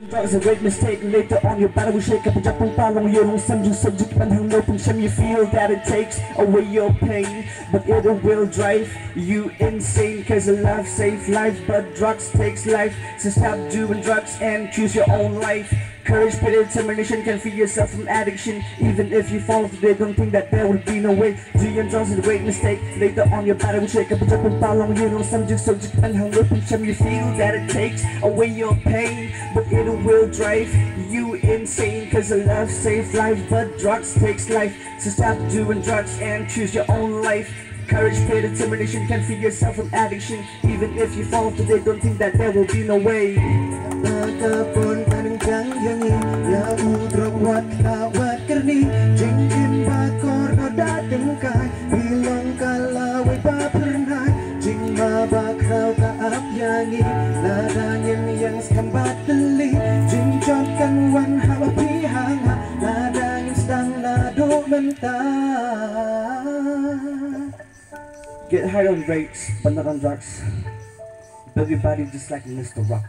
Drugs a great mistake. Later on your body will shake up. Japang palang yun subject panhang no pang you feel that it takes away your pain, but it will drive you insane. Cause love saves life, but drugs takes life. So stop doing drugs and choose your own life. Courage, pity, determination can free yourself from addiction. Even if you fall today, don't think that there will be no way. Doing drugs is a great mistake. Later on your body will shake up. Japang palang yun subject panhang no pang you feel that it takes away your pain, but it will drive you insane. Cause love saves life, but drugs takes life. So stop doing drugs and choose your own life. Courage, faith, determination can free yourself from addiction. Even if you fall today, don't think that there will be no way. Takapun panang jangi ya udrok wat kawat kerni jingkin bakor no dateng kai bilang kalawai papernai jing mabak rau kaap yangi ladangin yang skambat teli jing jotkan wan hawa pihanga ladangin stang lado mentah. Get high on rates, but not on drugs. Build your body just like Mr. Rock.